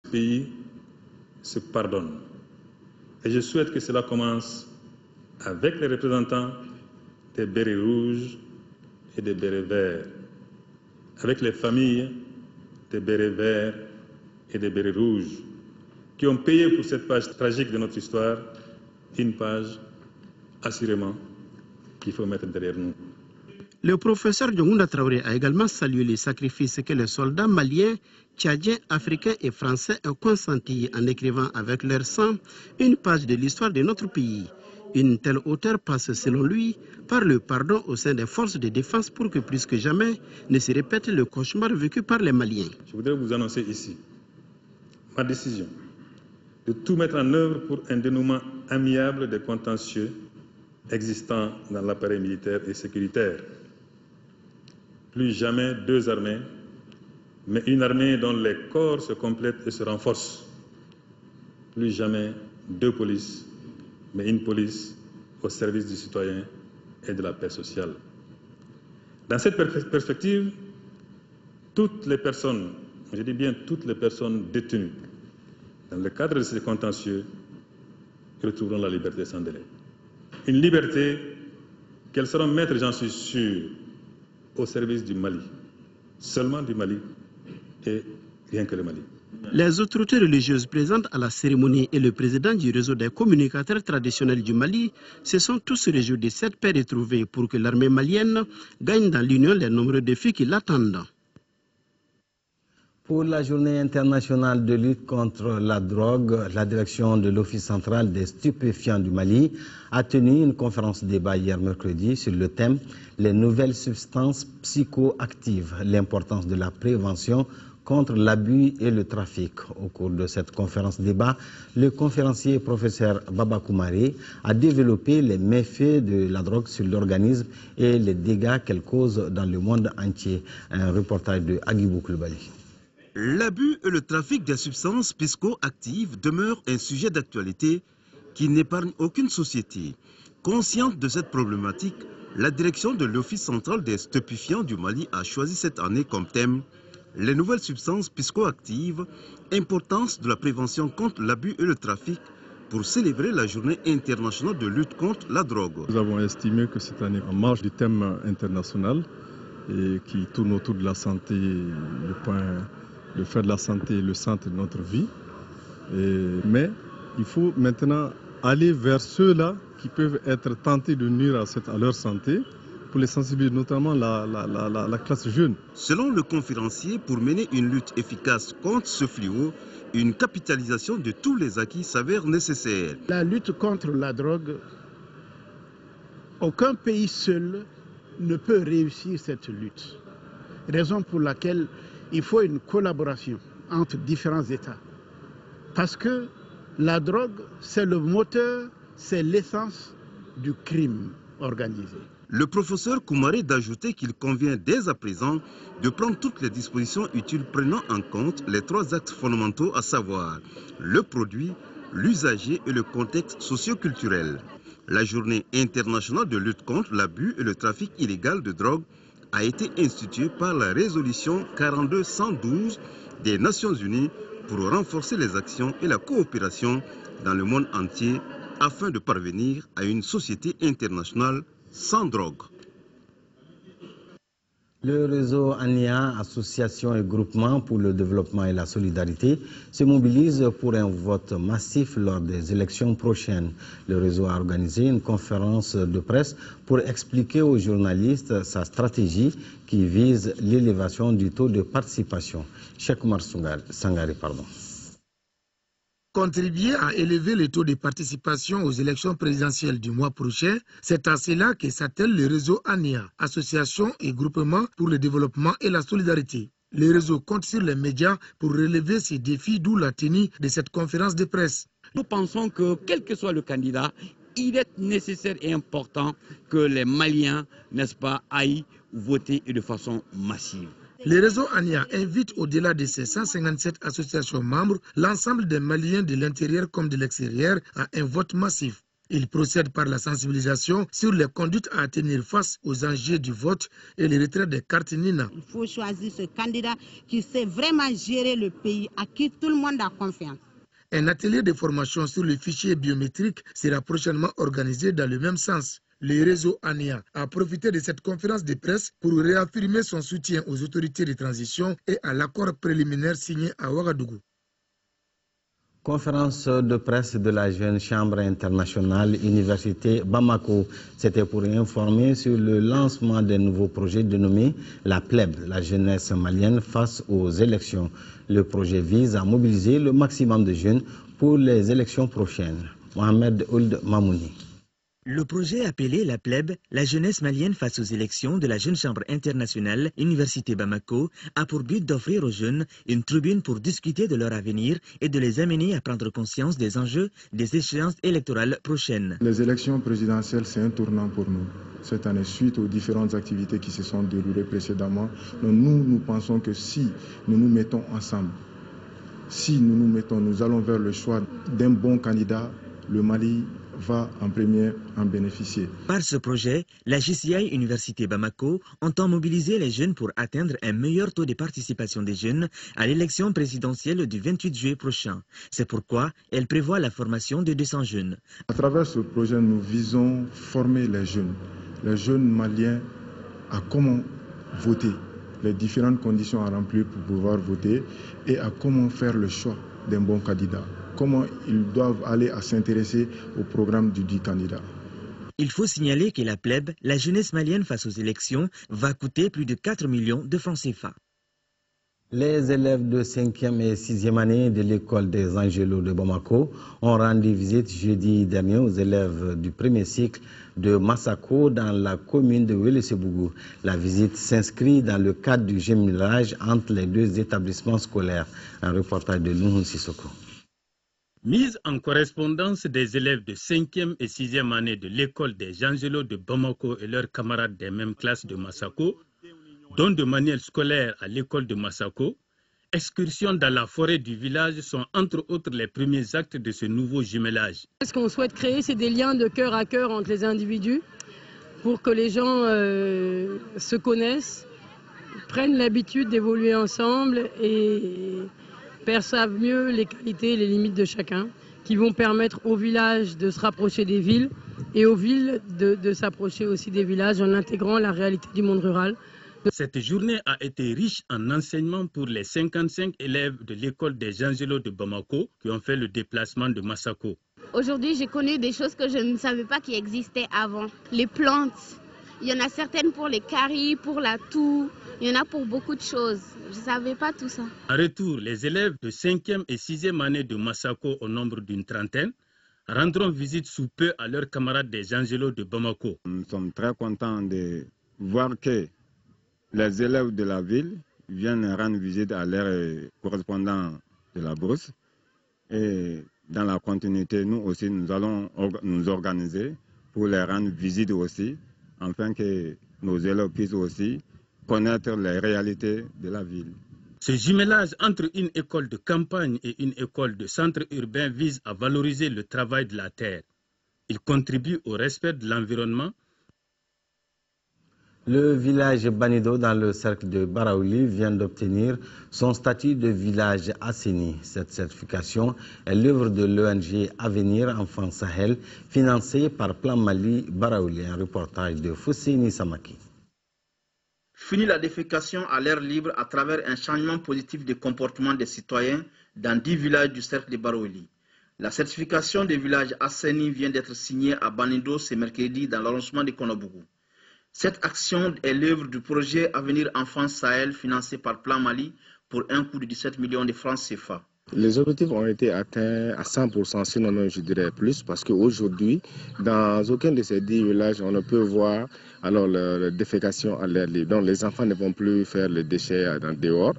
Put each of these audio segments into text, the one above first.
Le pays se pardonne. Et je souhaite que cela commence avec les représentants des bérets rouges et des bérets verts, avec les familles des bérets verts et des bérets rouges, qui ont payé pour cette page tragique de notre histoire, une page assurément qu'il faut mettre derrière nous. Le professeur Diongounda Traoré a également salué les sacrifices que les soldats maliens, tchadiens, africains et français ont consentis en écrivant avec leur sang une page de l'histoire de notre pays. Une telle hauteur passe, selon lui, par le pardon au sein des forces de défense pour que plus que jamais ne se répète le cauchemar vécu par les Maliens. Je voudrais vous annoncer ici ma décision de tout mettre en œuvre pour un dénouement amiable des contentieux existants dans l'appareil militaire et sécuritaire. Plus jamais deux armées, mais une armée dont les corps se complètent et se renforcent. Plus jamais deux polices, mais une police au service du citoyen et de la paix sociale. Dans cette perspective, toutes les personnes, je dis bien toutes les personnes détenues dans le cadre de ces contentieux retrouveront la liberté sans délai. Une liberté qu'elles seront maîtres, j'en suis sûr, au service du Mali, seulement du Mali et rien que le Mali. Les autorités religieuses présentes à la cérémonie et le président du réseau des communicateurs traditionnels du Mali se sont tous réjouis de cette paix retrouvée pour que l'armée malienne gagne dans l'Union les nombreux défis qui l'attendent. Pour la journée internationale de lutte contre la drogue, la direction de l'Office central des stupéfiants du Mali a tenu une conférence débat hier mercredi sur le thème « Les nouvelles substances psychoactives, l'importance de la prévention contre l'abus et le trafic ». Au cours de cette conférence débat, le conférencier professeur Baba Koumaré a développé les méfaits de la drogue sur l'organisme et les dégâts qu'elle cause dans le monde entier. Un reportage de Agibou Koulibaly. L'abus et le trafic des substances psychoactives demeurent un sujet d'actualité qui n'épargne aucune société. Consciente de cette problématique, la direction de l'Office central des stupéfiants du Mali a choisi cette année comme thème « Les nouvelles substances psychoactives, importance de la prévention contre l'abus et le trafic » pour célébrer la journée internationale de lutte contre la drogue. Nous avons estimé que cette année, en marge du thème international et qui tourne autour de la santé, de faire de la santé le centre de notre vie. Mais il faut maintenant aller vers ceux-là qui peuvent être tentés de nuire à leur santé, pour les sensibiliser, notamment la classe jeune. Selon le conférencier, pour mener une lutte efficace contre ce fléau, une capitalisation de tous les acquis s'avère nécessaire. La lutte contre la drogue, aucun pays seul ne peut réussir cette lutte. Raison pour laquelle il faut une collaboration entre différents États. Parce que la drogue, c'est le moteur, c'est l'essence du crime organisé. Le professeur Koumaré d'ajouter qu'il convient dès à présent de prendre toutes les dispositions utiles prenant en compte les trois axes fondamentaux, à savoir le produit, l'usager et le contexte socio-culturel. La journée internationale de lutte contre l'abus et le trafic illégal de drogue a été instituée par la résolution 42-112 des Nations Unies pour renforcer les actions et la coopération dans le monde entier afin de parvenir à une société internationale sans drogue. Le réseau ANIA, Association et Groupement pour le développement et la solidarité, se mobilise pour un vote massif lors des élections prochaines. Le réseau a organisé une conférence de presse pour expliquer aux journalistes sa stratégie qui vise l'élévation du taux de participation. Cheikh Oumar Sangari, Contribuer à élever le taux de participation aux élections présidentielles du mois prochain, c'est à cela que s'attelle le réseau ANIA, Association et Groupement pour le développement et la solidarité. Le réseau compte sur les médias pour relever ces défis, d'où la tenue de cette conférence de presse. Nous pensons que, quel que soit le candidat, il est nécessaire et important que les Maliens, n'est-ce pas, aillent voter de façon massive. Le réseau ANIA invite au-delà de ses 157 associations membres l'ensemble des Maliens de l'intérieur comme de l'extérieur à un vote massif. Il procède par la sensibilisation sur les conduites à tenir face aux enjeux du vote et les retraits des cartes Nina. Il faut choisir ce candidat qui sait vraiment gérer le pays, à qui tout le monde a confiance. Un atelier de formation sur le fichier biométrique sera prochainement organisé dans le même sens. Le réseau ANIA a profité de cette conférence de presse pour réaffirmer son soutien aux autorités de transition et à l'accord préliminaire signé à Ouagadougou. Conférence de presse de la Jeune Chambre internationale Université Bamako. C'était pour informer sur le lancement d'un nouveau projet dénommé la PLEB, la jeunesse malienne face aux élections. Le projet vise à mobiliser le maximum de jeunes pour les élections prochaines. Mohamed Ould Mamouni. Le projet appelé la PLEB, la jeunesse malienne face aux élections de la Jeune Chambre internationale Université Bamako, a pour but d'offrir aux jeunes une tribune pour discuter de leur avenir et de les amener à prendre conscience des enjeux des échéances électorales prochaines. Les élections présidentielles, c'est un tournant pour nous. Cette année, suite aux différentes activités qui se sont déroulées précédemment, nous pensons que si nous nous mettons ensemble, nous allons vers le choix d'un bon candidat, le Mali va en premier en bénéficier. Par ce projet, la JCI Université Bamako entend mobiliser les jeunes pour atteindre un meilleur taux de participation des jeunes à l'élection présidentielle du 28 juillet prochain. C'est pourquoi elle prévoit la formation de 200 jeunes. À travers ce projet, nous visons former les jeunes maliens à comment voter, les différentes conditions à remplir pour pouvoir voter et à comment faire le choix d'un bon candidat. Comment ils doivent aller à s'intéresser au programme du dit candidat. Il faut signaler que la PLEB, la jeunesse malienne face aux élections, va coûter plus de 4 millions de francs CFA. Les élèves de 5e et 6e année de l'école des Angélos de Bamako ont rendu visite jeudi dernier aux élèves du premier cycle de Massako dans la commune de Wélé-Sébougou. La visite s'inscrit dans le cadre du jumelage entre les deux établissements scolaires. Un reportage de Nuhun Sissoko. Mise en correspondance des élèves de 5e et 6e année de l'école des Angélos de Bamako et leurs camarades des mêmes classes de Massako, dont de manuel scolaire à l'école de Massako, excursions dans la forêt du village sont entre autres les premiers actes de ce nouveau jumelage. Ce qu'on souhaite créer, c'est des liens de cœur à cœur entre les individus pour que les gens se connaissent, prennent l'habitude d'évoluer ensemble et perçoivent mieux les qualités et les limites de chacun, qui vont permettre aux villages de se rapprocher des villes et aux villes de s'approcher aussi des villages en intégrant la réalité du monde rural. Cette journée a été riche en enseignements pour les 55 élèves de l'école des Angélos de Bamako qui ont fait le déplacement de Massako. Aujourd'hui, j'ai connu des choses que je ne savais pas qui existaient avant. Les plantes, il y en a certaines pour les caries, pour la toux, il y en a pour beaucoup de choses. Je ne savais pas tout ça. En retour, les élèves de 5e et 6e année de Massako, au nombre d'une trentaine, rendront visite sous peu à leurs camarades des Angélos de Bamako. Nous sommes très contents de voir que les élèves de la ville viennent rendre visite à leurs correspondants de la brousse. Et dans la continuité, nous aussi, nous allons nous organiser pour les rendre visite aussi, afin que nos élèves puissent aussi connaître les réalités de la ville. Ce jumelage entre une école de campagne et une école de centre urbain vise à valoriser le travail de la terre. Il contribue au respect de l'environnement. Le village Banido dans le cercle de Baraouli vient d'obtenir son statut de village assaini. Cette certification est l'œuvre de l'ONG Avenir Enfants Sahel, financée par Plan Mali Baraouli. Un reportage de Foussini Samaki. Fini la défécation à l'air libre à travers un changement positif de comportement des citoyens dans 10 villages du cercle de Baraouli. La certification des villages assainis vient d'être signée à Banido ce mercredi dans l'arrondissement de Konobougou. Cette action est l'œuvre du projet Avenir Enfants Sahel financé par Plan Mali pour un coût de 17 millions de francs CFA. Les objectifs ont été atteints à 100%, sinon même je dirais plus, parce qu'aujourd'hui, dans aucun de ces 10 villages, on ne peut voir la défécation à l'air libre. Donc les enfants ne vont plus faire les déchets dehors.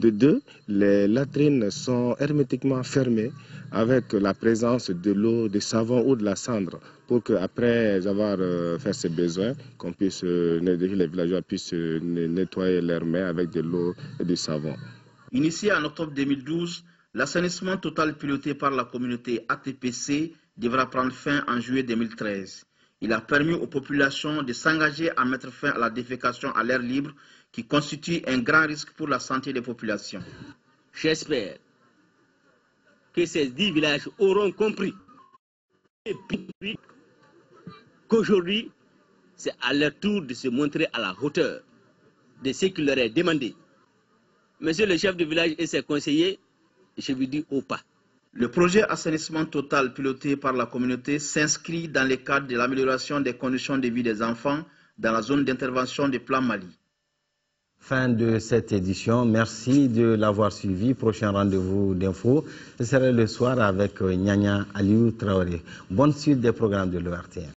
De deux, les latrines sont hermétiquement fermées avec la présence de l'eau, du savon ou de la cendre, pour qu'après avoir fait ses besoins, les villageois puissent nettoyer leurs mains avec de l'eau et du savon. Initié en octobre 2012, l'assainissement total piloté par la communauté ATPC devra prendre fin en juillet 2013. Il a permis aux populations de s'engager à mettre fin à la défécation à l'air libre qui constitue un grand risque pour la santé des populations. J'espère que ces 10 villages auront compris qu'aujourd'hui, c'est à leur tour de se montrer à la hauteur de ce qui leur est demandé. Monsieur le chef de village et ses conseillers, je vous dis au pas. Le projet assainissement total piloté par la communauté s'inscrit dans le cadre de l'amélioration des conditions de vie des enfants dans la zone d'intervention du Plan Mali. Fin de cette édition. Merci de l'avoir suivi. Prochain rendez-vous d'info, ce sera le soir avec Nyanya Aliou Traoré. Bonne suite des programmes de l'ORTN.